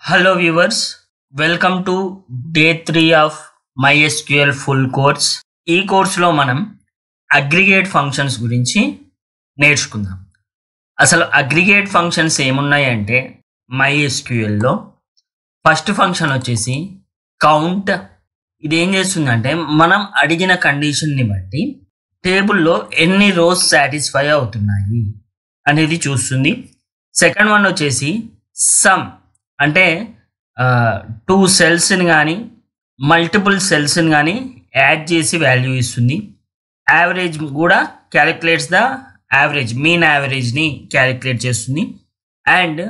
Hello viewers, welcome to day 3 of MySQL full course. ఈ కోర్సులో మనం అగ్రిగేట్ ఫంక్షన్స్ గురించి నేర్చుకుందాం. అసలు అగ్రిగేట్ ఫంక్షన్స్ ఏమున్నాయంటే MySQLలో ఫస్ట్ ఫంక్షన్ వచ్చేసి కౌంట్. ఇది ఏం చేస్తుందంటే మనం అడిగిన కండిషన్ని బట్టి టేబుల్లో ఎన్ని రోస్ సాటిస్ఫై అవుతున్నాయి అనేది చూస్తుంది. సెకండ్ వన్ వచ్చేసి సమ్, అంటే 2 సెల్స్ని కానీ మల్టిపుల్ సెల్స్ని కానీ యాడ్ చేసి వాల్యూ ఇస్తుంది. యావరేజ్ కూడా క్యాలిక్యులేట్స్ ద యావరేజ్, మీన్ యావరేజ్ని క్యాలిక్యులేట్ చేస్తుంది. అండ్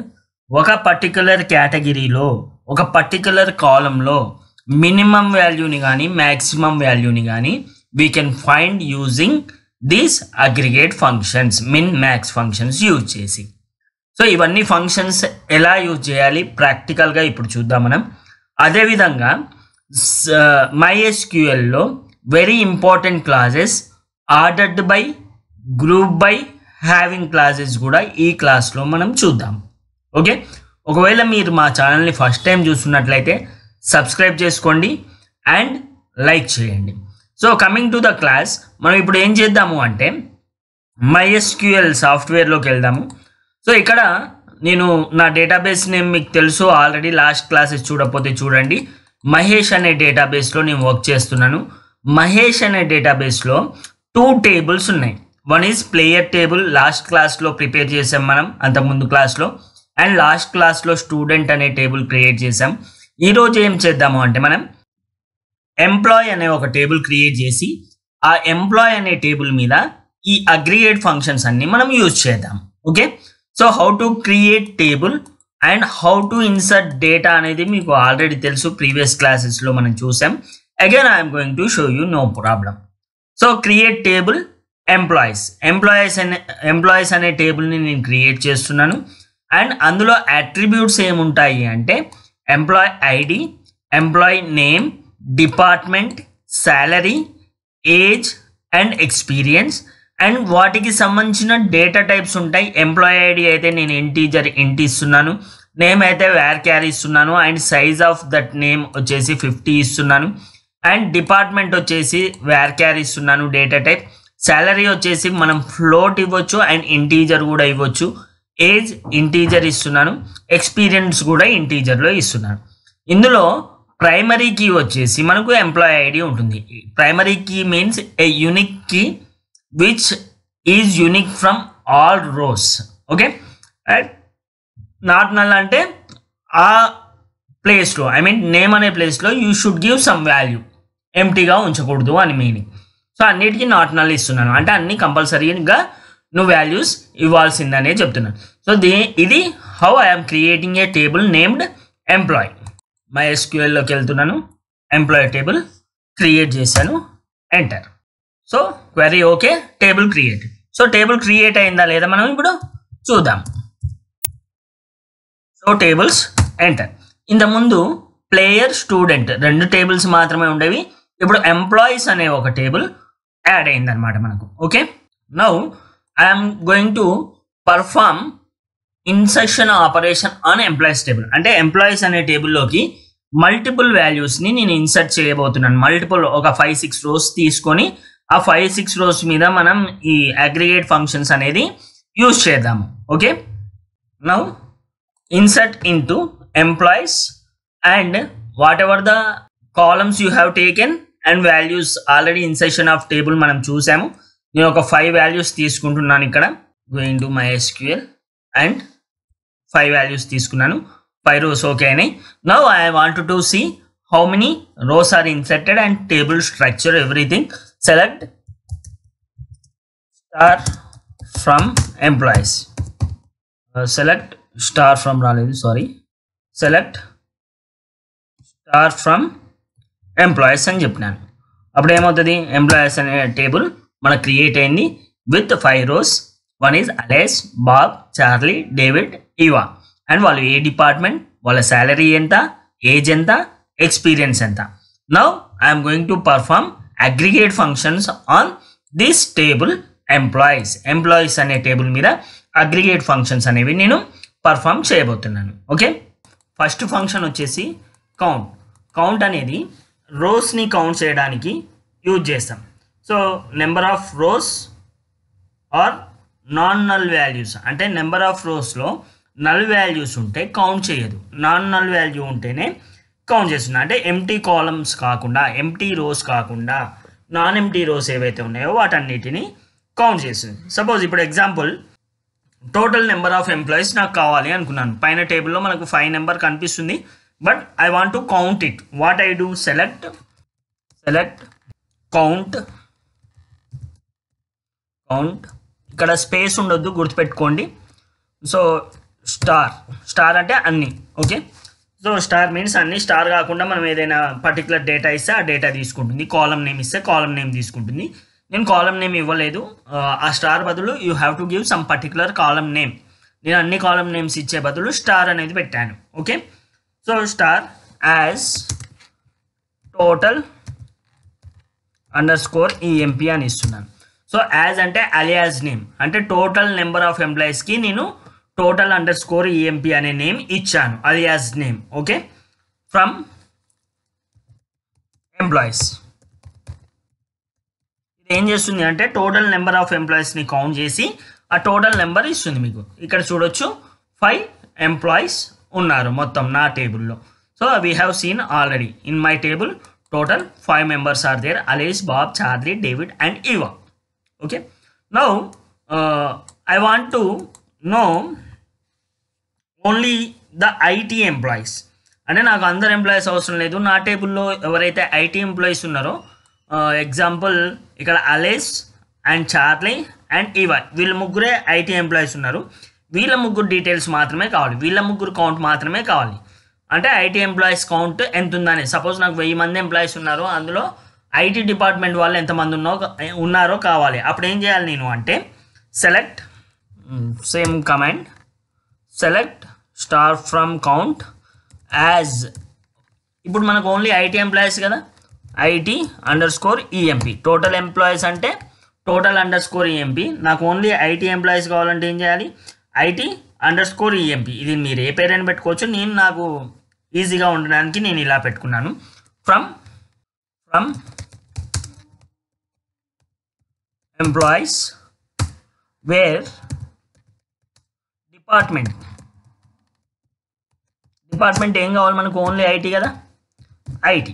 ఒక పర్టికులర్ కేటగిరీలో ఒక పర్టికులర్ కాలంలో మినిమం వాల్యూని కానీ మ్యాక్సిమం వాల్యూని కానీ we can find using these aggregate functions, min max functions use చేసి. సో ఇవన్నీ ఫంక్షన్స్ ఎలా యూజ్ చేయాలి ప్రాక్టికల్గా ఇప్పుడు చూద్దాం మనం. అదేవిధంగా MySQLలో very important clauses ordered by, group by, having clauses కూడా ఈ క్లాస్లో మనం చూద్దాం. ఓకే, ఒకవేళ మీరు మా ఛానల్ని ఫస్ట్ టైం చూస్తున్నట్లయితే సబ్స్క్రైబ్ చేసుకోండి అండ్ లైక్ చేయండి. So coming to the class, మనం ఇప్పుడు ఏం చేద్దాము అంటే MySQL సాఫ్ట్వేర్లోకి వెళ్దాము. సో ఇక్కడ నేను నా డేటాబేస్ నేమ్ మీకు తెలుసు, ఆల్రెడీ లాస్ట్ క్లాసెస్ చూడకపోతే చూడండి. మహేష్ అనే డేటాబేస్లో నేను వర్క్ చేస్తున్నాను. మహేష్ అనే డేటాబేస్లో 2 టేబుల్స్ ఉన్నాయి. One is player table, last క్లాస్లో ప్రిపేర్ చేసాం మనం అంతకుముందు క్లాస్లో. అండ్ లాస్ట్ క్లాస్లో స్టూడెంట్ అనే టేబుల్ క్రియేట్ చేసాం. ఈరోజు ఏం చేద్దాము అంటే మనం ఎంప్లాయ్ అనే ఒక టేబుల్ క్రియేట్ చేసి ఆ ఎంప్లాయ్ అనే టేబుల్ మీద ఈ అగ్రిగేట్ ఫంక్షన్స్ అన్ని మనం యూజ్ చేద్దాం. Okay, so how to create table and how to insert data అనేది మీకు ఆల్రెడీ తెలుసు, ప్రీవియస్ క్లాసెస్లో మనం చూసాం. Again I'm going to show you, no problem. So create table employees అనే టేబుల్ని నేను క్రియేట్ చేస్తున్నాను. అండ్ అందులో అట్రిబ్యూట్స్ ఏముంటాయి అంటే employee ID, employee name, department, salary, age and experience. And వాటికి సంబంధించిన డేటా టైప్స్ ఉంటాయి. ఎంప్లాయీ ఐడి అయితే నేను ఇంటీజర్ ఇంట్ ఇస్తున్నాను, నేమ్ అయితే varchar ఇస్తున్నాను, and size of that name వచ్చేసి 50 ఇస్తున్నాను. అండ్ డిపార్ట్మెంట్ వచ్చేసి varchar ఇస్తున్నాను డేటా టైప్. శాలరీ వచ్చేసి మనం ఫ్లోట్ ఇవ్వచ్చు అండ్ ఇంటీజర్ కూడా ఇవ్వచ్చు. ఏజ్ ఇంటీజర్ ఇస్తున్నాను, ఎక్స్పీరియన్స్ కూడా ఇంటీజర్లో ఇస్తున్నాను. ఇందులో ప్రైమరీ కీ వచ్చేసి మనకు ఎంప్లాయీ ఐడి ఉంటుంది. Primary key means a unique key which is unique from all rows. Okay, and not null అంటే ఆ ప్లేస్లో, ఐ మీన్ నేమ్ అనే ప్లేస్లో you should give some value, ఎంటీగా ఉంచకూడదు అని మీనింగ్. సో అన్నిటికీ నాట్ నల్ ఇస్తున్నాను, అంటే అన్ని కంపల్సరీగా నువ్వు వాల్యూస్ ఇవ్వాల్సిందనే చెప్తున్నాను. సో ఇది how I'm creating a table named employee. MySQLలోకి వెళ్తున్నాను, ఎంప్లాయ్ టేబుల్ క్రియేట్ చేశాను, enter. So query okay, table create. So table create అయిందా లేదా మనం ఇప్పుడు చూద్దాం. So tables enter. ఇంతకుముందు ప్లేయర్, స్టూడెంట్ 2 టేబుల్స్ మాత్రమే ఉండేవి. ఇప్పుడు ఎంప్లాయీస్ అనే ఒక టేబుల్ యాడ్ అయిందనమాట మనకు. Okay, now I'm going to perform insertion operation on employees table. అంటే ఎంప్లాయీస్ అనే టేబుల్లోకి మల్టిపుల్ వాల్యూస్ని నేను ఇన్సర్ట్ చేయబోతున్నాను. మల్టిపుల్ ఒక 5-6 రోస్ తీసుకొని ఆ 5-6 రోస్ మీద మనం ఈ అగ్రిగేట్ ఫంక్షన్స్ అనేది యూజ్ చేద్దాము. Okay, now insert into employees and whatever the columns you have taken and values. Already insertion of table మనం చూసాము. నేను ఒక 5 వాల్యూస్ తీసుకుంటున్నాను ఇక్కడ. గోయింగ్ టు MySQL అండ్ 5 వాల్యూస్ తీసుకున్నాను. 5 రోస్ ఓకే అయినాయి. Now I want to see how many rows are inserted and table structure, everything. Select star from employees. Select star from select star from employees అని చెప్పినాను. అప్పుడు ఏమవుతుంది, employees అనే table మనకు create అయింది with 5 rows. One is Alice, Bob, Charlie, David, Eva. And వాళ్ళు ఏ department, వాళ్ళ శాలరీ ఎంత, ఏజ్ ఎంత, ఎక్స్పీరియన్స్ ఎంత. Now I'm going to perform aggregate functions on this table employees అనే టేబుల్ మీద అగ్రిగేట్ ఫంక్షన్స్ అనేవి నేను పర్ఫామ్ చేయబోతున్నాను. ఓకే, ఫస్ట్ ఫంక్షన్ వచ్చేసి కౌంట్. కౌంట్ అనేది రోస్ని కౌంట్ చేయడానికి యూజ్ చేస్తాం. So number of rows or non null values అంటే నెంబర్ ఆఫ్ రోస్లో నల్ వాల్యూస్ ఉంటే కౌంట్ చేయదు, నాన్ నల్ వాల్యూ ఉంటేనే కౌంట్ చేస్తున్నా. అంటే ఎంటీ కాలమ్స్ కాకుండా, ఎంటీ రోస్ కాకుండా నాన్ ఎంటీ రోస్ ఏవైతే ఉన్నాయో వాటన్నిటిని కౌంట్ చేస్తుంది. సపోజ్ ఇప్పుడు example total number of employees నాకు కావాలి అనుకున్నాను. పైన టేబుల్లో మనకు 5 నెంబర్ కనిపిస్తుంది, but I want to count it. What I do, select count. ఇక్కడ స్పేస్ ఉండొద్దు, గుర్తుపెట్టుకోండి. సో స్టార్ అంటే అన్ని. ఓకే, సో స్టార్ మీన్స్ అన్ని. స్టార్ కాకుండా మనం ఏదైనా పర్టికులర్ డేటా ఇస్తే ఆ డేటా తీసుకుంటుంది. కాలం నేమ్ ఇస్తే కాలం నేమ్ తీసుకుంటుంది. నేను కాలం నేమ్ ఇవ్వలేదు, ఆ స్టార్ బదులు you have to give some particular column name. నేను అన్ని కాలం నేమ్స్ ఇచ్చే బదులు స్టార్ అనేది పెట్టాను. Okay, so star as total underscore EMP అని ఇస్తున్నాను. సో యాజ్ అంటే అలియాస్ నేమ్, అంటే టోటల్ నెంబర్ ఆఫ్ ఎంప్లాయీస్కి నేను టోటల్ అండర్స్కోర్ ఈఎంపీ అనే నేమ్ ఇచ్చాను, alias name. Okay, from employees. ఇది ఏం చేస్తుంది అంటే టోటల్ నెంబర్ ఆఫ్ ఎంప్లాయీస్ని కౌంట్ చేసి ఆ టోటల్ నెంబర్ ఇస్తుంది. మీకు ఇక్కడ చూడొచ్చు 5 ఎంప్లాయీస్ ఉన్నారు మొత్తం నా టేబుల్లో. So we have seen already in my table total 5 members are there: Alice, Bob, Charlie, David and Eva. Okay, now I want to know only the IT employees. అంటే నాకు అందరు ఎంప్లాయీస్ అవసరం లేదు. నా టేబుల్లో ఎవరైతే ఐటీ ఎంప్లాయీస్ ఉన్నారో, example ఇక్కడ అలెస్ అండ్ చార్లీ అండ్ ఈవా, వీళ్ళ ముగ్గురే ఐటీ ఎంప్లాయీస్ ఉన్నారు. వీళ్ళ ముగ్గురు డీటెయిల్స్ మాత్రమే కావాలి, వీళ్ళ ముగ్గురు కౌంట్ మాత్రమే కావాలి. అంటే ఐటీ ఎంప్లాయీస్ కౌంట్ ఎంత ఉందని. సపోజ్ నాకు 1000 మంది ఎంప్లాయీస్ ఉన్నారు, అందులో ఐటీ డిపార్ట్మెంట్ వాళ్ళు ఎంతమంది ఉన్నారో కావాలి. అప్పుడు ఏం చేయాలి నేను అంటే select, same command, select star from count as. ఇప్పుడు మనకు ఓన్లీ ఐటీ ఎంప్లాయీస్ కదా, IT underscore EMP. Total employees అంటే టోటల్ అండర్స్కోర్ ఈఎంపీ. నాకు ఓన్లీ ఐటీ ఎంప్లాయీస్ కావాలంటే ఏం చేయాలి, ఐటీ అండర్స్కోర్ ఈఎంపీ. ఇది మీరు ఏ పేరైనా పెట్టుకోవచ్చు, నేను నాకు ఈజీగా ఉండడానికి నేను ఇలా పెట్టుకున్నాను. ఫ్రమ్ ఎంప్లాయీస్ వేర్ డిపార్ట్మెంట్ ఏం కావాలి మనకు, ఓన్లీ ఐటీ కదా, ఐటీ.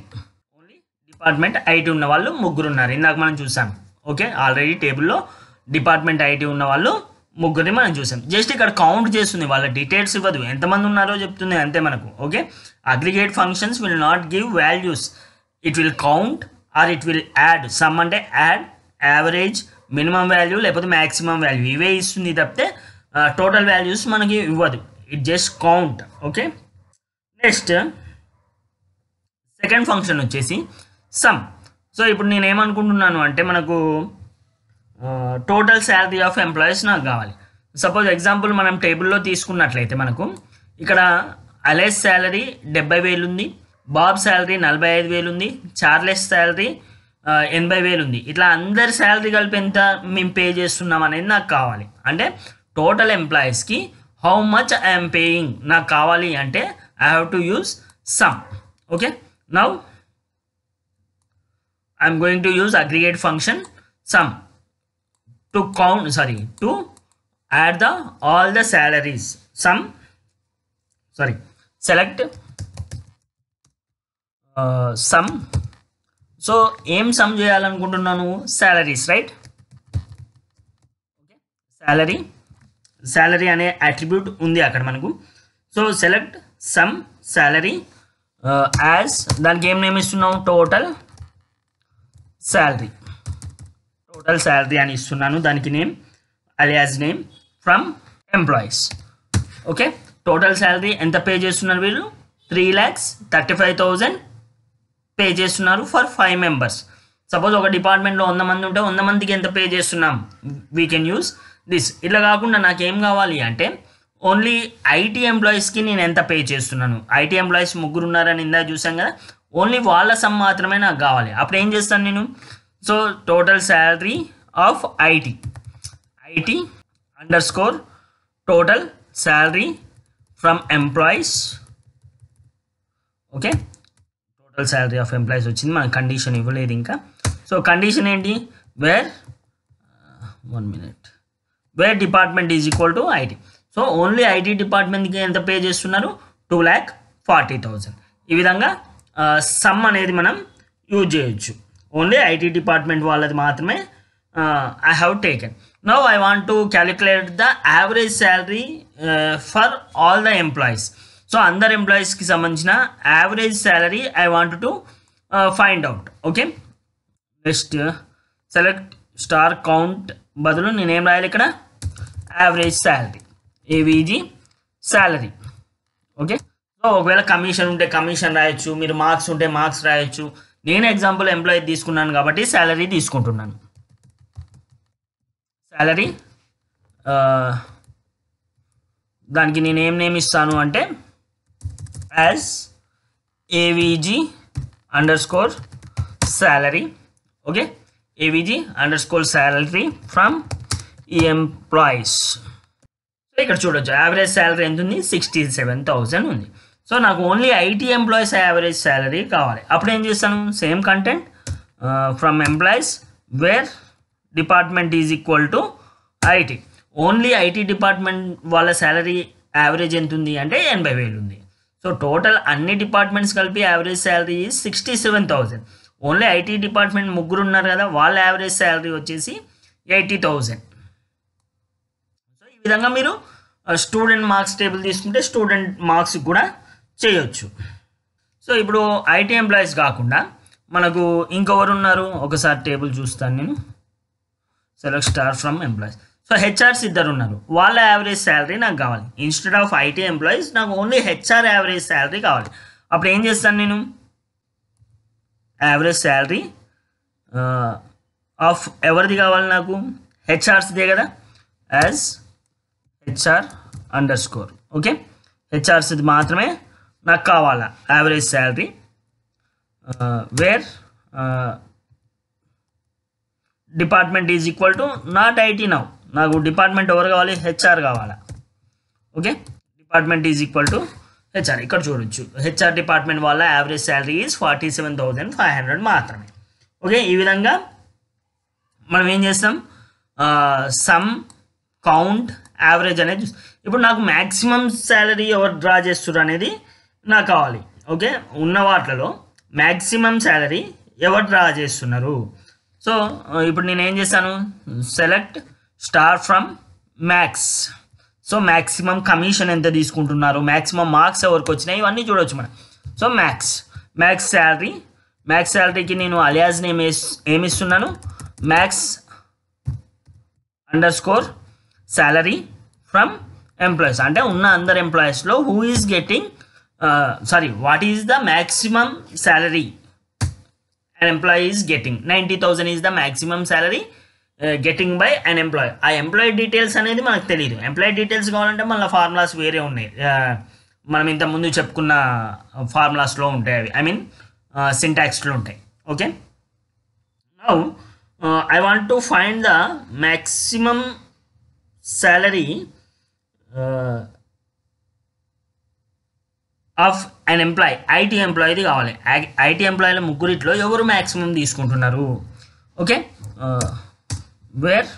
ఓన్లీ డిపార్ట్మెంట్ ఐటీ ఉన్న వాళ్ళు ముగ్గురు ఉన్నారు, ఇందాక మనం చూసాం. ఓకే, ఆల్రెడీ టేబుల్లో డిపార్ట్మెంట్ ఐటీ ఉన్న వాళ్ళు ముగ్గురిని మనం చూసాం. జస్ట్ ఇక్కడ కౌంట్ చేస్తుంది, వాళ్ళ డీటెయిల్స్ ఇవ్వదు, ఎంతమంది ఉన్నారో చెప్తుంది అంతే మనకు. Okay, aggregate functions will not give values, it will count or it will add. Sum అంటే యాడ్, యావరేజ్, మినిమం వాల్యూ లేకపోతే మ్యాక్సిమం వాల్యూ ఇవే ఇస్తుంది తప్పితే టోటల్ వాల్యూస్ మనకి ఇవ్వదు. It just count. Okay, next second function వచ్చేసి సమ్. సో ఇప్పుడు నేను ఏమనుకుంటున్నాను అంటే మనకు టోటల్ శాలరీ ఆఫ్ ఎంప్లాయీస్ నాకు కావాలి. సపోజ్ ఎగ్జాంపుల్ మనం టేబుల్లో తీసుకున్నట్లయితే మనకు ఇక్కడ అలెస్ శాలరీ 70,000 ఉంది, బాబ్ శాలరీ 45,000 ఉంది, చార్లెస్ శాలరీ 80,000 ఉంది. ఇట్లా అందరి శాలరీ కలిపి ఎంత మేము పే చేస్తున్నాం అనేది నాకు కావాలి. అంటే టోటల్ ఎంప్లాయీస్కి హౌ మచ్ ఐఎమ్ పేయింగ్ నాకు కావాలి అంటే I have to use some. Okay, now I'm going to use aggregate function some to add all the salaries. Select sum. So ఏం సమ్ చేయాలనుకుంటున్నాను, salaries, right? ఓకే, శాలరీ అనే attribute ఉంది అక్కడ మనకు. So select some salary as, దానికి ఏం name ఇస్తున్నాం, total salary అని ఇస్తున్నాను. దానికి name alias name from employees. Okay, total salary ఎంత పే చేస్తున్నారు వీళ్ళు, 3,35,000 పే చేస్తున్నారు ఫర్ 5 members. సపోజ్ ఒక డిపార్ట్మెంట్లో 100 మంది ఉంటే 100 మందికి ఎంత పే చేస్తున్నాం, వీ కెన్ యూస్ దిస్. ఇట్లా కాకుండా నాకేం కావాలి అంటే ఓన్లీ ఐటీ ఎంప్లాయీస్కి నేను ఎంత పే చేస్తున్నాను. ఐటీ ఎంప్లాయీస్ ముగ్గురు ఉన్నారని ఇందాక చూసాం కదా, ఓన్లీ వాళ్ళ సమ్ మాత్రమే నాకు కావాలి. అప్పుడు ఏం చేస్తాను నేను, so total salary of IT underscore total salary from employees okay, total salary of employees వచ్చింది, మన కండిషన్ ఇవ్వలేదు ఇంకా. సో కండిషన్ ఏంటి, where 1 minute where department is equal to IT. So only IT డిపార్ట్మెంట్కి ఎంత పే చేస్తున్నారు, 2,40,000. ఈ విధంగా సమ్ అనేది మనం యూజ్ చేయొచ్చు. ఓన్లీ ఐటీ డిపార్ట్మెంట్ వాళ్ళది మాత్రమే I have taken. Now I want to calculate the average salary for all the employees. So అందరు ఎంప్లాయీస్కి సంబంధించిన average salary I want to find out. Okay, next select star count బదులు నేనేం రాయాలి ఇక్కడ, average salary, AVG salary. Okay, so ఒకవేళ commission ఉంటే commission రాయొచ్చు, మీరు మార్క్స్ ఉంటే మార్క్స్ రాయొచ్చు. నేను ఎగ్జాంపుల్ ఎంప్లాయీ తీసుకున్నాను కాబట్టి శాలరీ తీసుకుంటున్నాను. శాలరీ దానికి నేను ఏం నేమ్ ఇస్తాను అంటే as AVG underscore salary. Okay, AVG underscore salary from employees. So ఇక్కడ చూడొచ్చు యావరేజ్ శాలరీ ఎంత ఉంది, 67,000 ఉంది. సో నాకు only IT employees average salary కావాలి. అప్పుడు ఏం చేస్తాను, same content from employees where department is equal to IT. Only IT department వాళ్ళ శాలరీ యావరేజ్ ఎంత ఉంది అంటే 80,000 ఉంది. సో టోటల్ అన్ని డిపార్ట్మెంట్స్ కలిపి average salary 67,000. Only IT department ముగ్గురు ఉన్నారు కదా, వాళ్ళ యావరేజ్ శాలరీ వచ్చేసి 80,000. సో ఈ విధంగా మీరు స్టూడెంట్ మార్క్స్ టేబుల్ తీసుకుంటే స్టూడెంట్ మార్క్స్ కూడా చేయొచ్చు. సో ఇప్పుడు ఐటీ ఎంప్లాయీస్ కాకుండా మనకు ఇంకెవరు ఉన్నారు, ఒకసారి టేబుల్ చూస్తాను నేను. Select star from employees. So HRs ఇద్దరు ఉన్నారు, వాళ్ళ యావరేజ్ శాలరీ నాకు కావాలి. ఇన్స్టెడ్ ఆఫ్ ఐటీ ఎంప్లాయీస్ నాకు ఓన్లీ హెచ్ఆర్ యావరేజ్ శాలరీ కావాలి. అప్పుడు ఏం చేస్తాను నేను, యావరేజ్ శాలరీ ఆఫ్ ఎవరిది కావాలి నాకు, హెచ్ఆర్స్దే కదా, యాజ్ హెచ్ఆర్ అండర్స్కోర్. ఓకే, హెచ్ఆర్స్ది మాత్రమే నాకు కావాలా average salary, where department is equal to not IT. Now నాకు డిపార్ట్మెంట్ ఎవరు కావాలి, హెచ్ఆర్ కావాలా. Okay, department is equal to HR. ఇక్కడ చూడొచ్చు హెచ్ఆర్ డిపార్ట్మెంట్ వాళ్ళ యావరేజ్ శాలరీ ఈజ్ 47,500 మాత్రమే. ఓకే, ఈ విధంగా మనం ఏం చేస్తాం, సమ్ కౌంట్ యావరేజ్ అనేది చూస్తాం. ఇప్పుడు నాకు మ్యాక్సిమం శాలరీ ఎవరు డ్రా చేస్తారు అనేది నాకు కావాలి. ఓకే, ఉన్న వాటిలో మ్యాక్సిమం శాలరీ ఎవరు డ్రా చేస్తున్నారు. సో ఇప్పుడు నేను ఏం చేస్తాను, select star from max. So maximum commission ఎంత తీసుకుంటున్నారు, మ్యాక్సిమం మార్క్స్ ఎవరికి వచ్చినాయి, ఇవన్నీ చూడవచ్చు మనం. సో మ్యాక్స్ శాలరీకి నేను అలియాస్ నేమ్ ఏమిస్తున్నాను, max underscore salary from employees. అంటే ఉన్న అందరు ఎంప్లాయీస్లో who is getting what is the maximum salary an employee is getting. 90,000 is the maximum salary getting by an employee. ఆ ఎంప్లాయీ డీటెయిల్స్ అనేది మనకు తెలియదు. ఎంప్లాయీ డీటెయిల్స్ కావాలంటే మళ్ళీ ఫార్ములాస్ వేరే ఉన్నాయి, మనం ఇంతకుముందు చెప్పుకున్న ఫార్ములాస్లో ఉంటాయి అవి, ఐ మీన్ సింటాక్స్లో ఉంటాయి. Okay, now I want to find the maximum salary of an employee. IT ఎంప్లాయీది కావాలి. ఐటీ ఎంప్లాయీల ముగ్గురిట్లో ఎవరు మ్యాక్సిమం తీసుకుంటున్నారు. Okay, where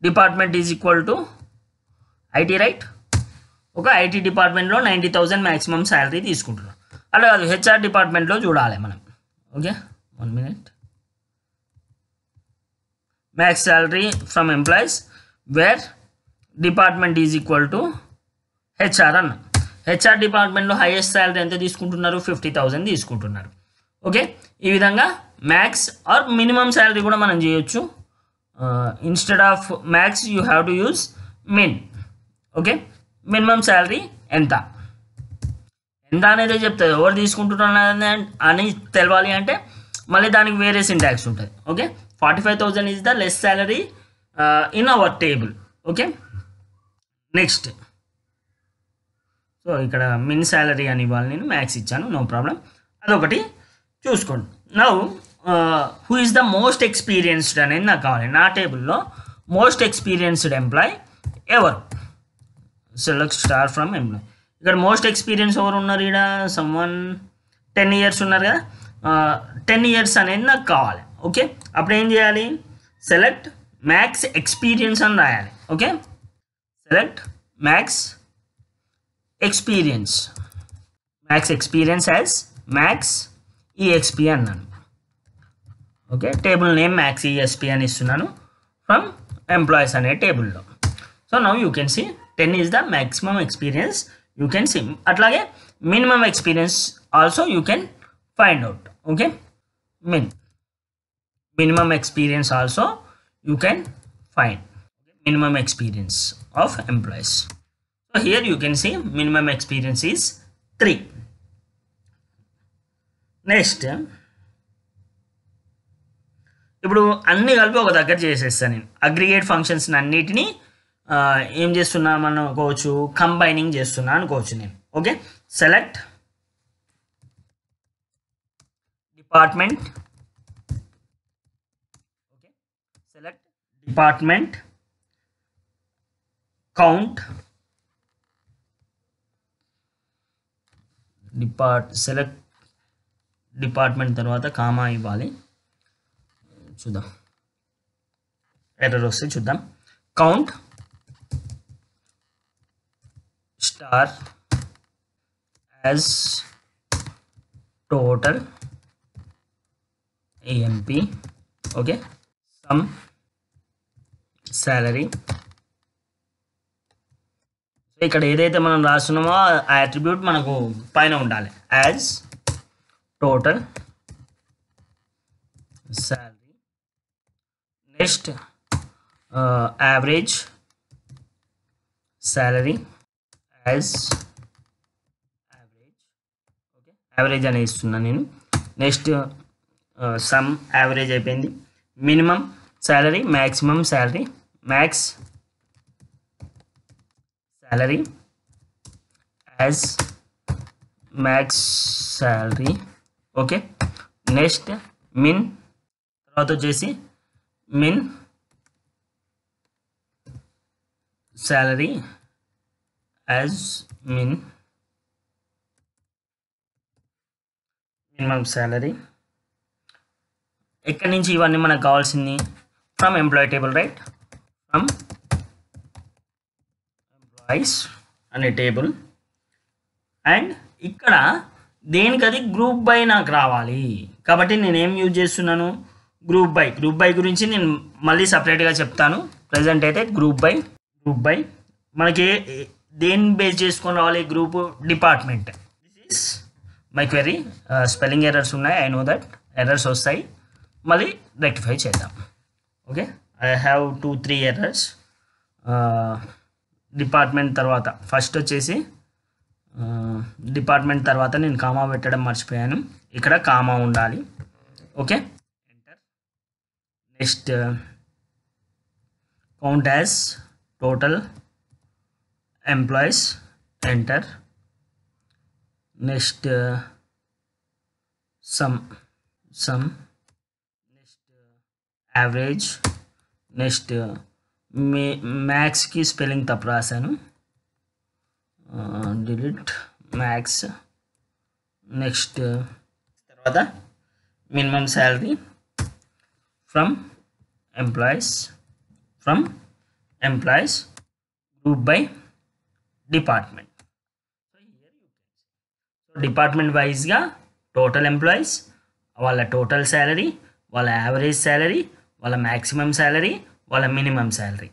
department is equal to IT, right. ఒక ఐటీ డిపార్ట్మెంట్లో 90,000 మ్యాక్సిమం శాలరీ తీసుకుంటున్నారు. అలా కాదు, హెచ్ఆర్ డిపార్ట్మెంట్లో చూడాలి మనం. Okay, 1 minute. Max salary from employees where department is equal to HR అన్న. హెచ్ఆర్ డిపార్ట్మెంట్లో హైయెస్ట్ శాలరీ ఎంత తీసుకుంటున్నారు, 50,000 తీసుకుంటున్నారు. ఓకే, ఈ విధంగా మ్యాక్స్ ఆర్ మినిమం శాలరీ కూడా మనం చేయొచ్చు. Instead of max you have to use min. Okay, minimum salary ఎంత అనేది చెప్తుంది. ఎవరు తీసుకుంటున్నారు అని తెలవాలి అంటే మళ్ళీ దానికి వేరే సింటాక్స్ ఉంటుంది. Okay, 45,000 is the less salary in our table. Okay, next. So ఇక్కడ మిన్ శాలరీ అని ఇవ్వాలి, నేను మ్యాక్స్ ఇచ్చాను, నో ప్రాబ్లం, అదొకటి చూసుకోండి. Now who is the most experienced అనేది నాకు కావాలి. నా టేబుల్లో మోస్ట్ ఎక్స్పీరియన్స్డ్ ఎంప్లాయ్ ఎవరు, సెలెక్ట్ స్టార్ ఫ్రమ్ ఎంప్లాయ్. ఇక్కడ మోస్ట్ ఎక్స్పీరియన్స్ ఎవరు ఉన్నారు, ఇక్కడ సమ్వన్ 10 years ఉన్నారు కదా, 10 years అనేది నాకు కావాలి. ఓకే, అప్పుడు ఏం చేయాలి, సెలెక్ట్ మ్యాక్స్ ఎక్స్పీరియన్స్ అని రాయాలి. Okay, select max experience as max EXP అన్నాను. Okay, table name max EXP అని ఇస్తున్నాను ఫ్రమ్ ఎంప్లాయీస్ అనే టేబుల్లో. So now you can see 10 is the maximum experience you can see. అట్లాగే minimum experience also you can find out. Okay, minimum experience also you can find, minimum experience of employees. So here you can see minimum experience is 3. Next, ఇప్పుడు అన్ని కలిపి ఒక దగ్గర చేసేస్తాను నేను. Aggregate functions అన్నిటినీ ఏం చేస్తున్నాను అనుకోవచ్చు, కంబైనింగ్ చేస్తున్నా అనుకోవచ్చు నేను. Okay, select department, select department count, select department తర్వాత కామా ఇవ్వాలి. చూద్దాం, ఎర్రర్ వస్తే చూద్దాం. Count star as total amp. Okay, some salary. So ఇక్కడ ఏదైతే మనం రాస్తున్నామో ఆ అట్రిబ్యూట్ మనకు పైన ఉండాలి, as total salary. Next average salary as average. Okay, average అని ఇస్తున్నాను నేను. నెక్స్ట్ సమ్ యావరేజ్ అయిపోయింది. Minimum salary, maximum salary, max salary as max salary. Okay, next min, తర్వాత వచ్చేసి min salary as minimum salary. ఎక్కడి నుంచి ఇవన్నీ మనకు కావాల్సింది, from employee table, right, from employees అనే టేబుల్. అండ్ ఇక్కడ దేనికది గ్రూప్ బై నాకు రావాలి కాబట్టి నేను ఏం యూజ్ చేస్తున్నాను, గ్రూప్ బై గురించి నేను మళ్ళీ సపరేట్గా చెప్తాను. ప్రజెంట్ అయితే గ్రూప్ బై మనకి దేన్ని బేస్ చేసుకొని రావాలి, group department. This is my query. Spelling errors ఉన్నాయి, ఐ నో దట్ ఎర్రర్స్ వస్తాయి, మళ్ళీ రెక్టిఫై చేద్దాం. Okay, I have 2-3 errors. Department తర్వాత ఫస్ట్ వచ్చేసి డిపార్ట్మెంట్ తర్వాత నేను కామా పెట్టడం మర్చిపోయాను, ఇక్కడ కామా ఉండాలి. Okay, enter. Next count as total employees, enter. Next sum, average. Next మ్యాక్స్కి స్పెల్లింగ్ తప్పు రాశాను, డిలీట్ మ్యాక్స్. నెక్స్ట్ తర్వాత minimum salary from employees group by department. So department వైజ్గా టోటల్ ఎంప్లాయీస్, వాళ్ళ టోటల్ శాలరీ, వాళ్ళ యావరేజ్ శాలరీ, వాళ్ళ maximum salary, వాళ్ళ minimum salary.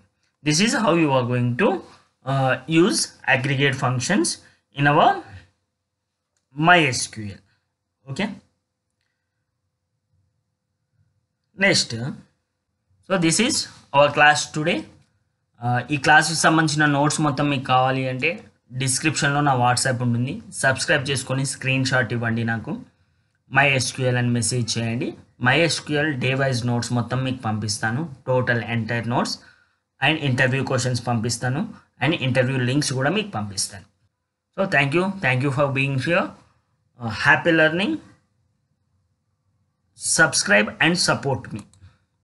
This is how you are going to use aggregate functions in our MySQL. Okay, next, so this is our class today. ఈ క్లాస్కి సంబంధించిన notes మొత్తం మీకు కావాలి అంటే డిస్క్రిప్షన్లో నా వాట్సాప్ ఉంటుంది, సబ్స్క్రైబ్ చేసుకొని స్క్రీన్ షాట్ ఇవ్వండి నాకు, MySQL అని మెసేజ్ చేయండి. MySQL డే వైజ్ నోట్స్ మొత్తం మీకు పంపిస్తాను, total entire notes, and interview questions పంపిస్తాను, అండ్ ఇంటర్వ్యూ లింక్స్ కూడా మీకు పంపిస్తాను. So thank you for being here. Happy learning. Subscribe and support me.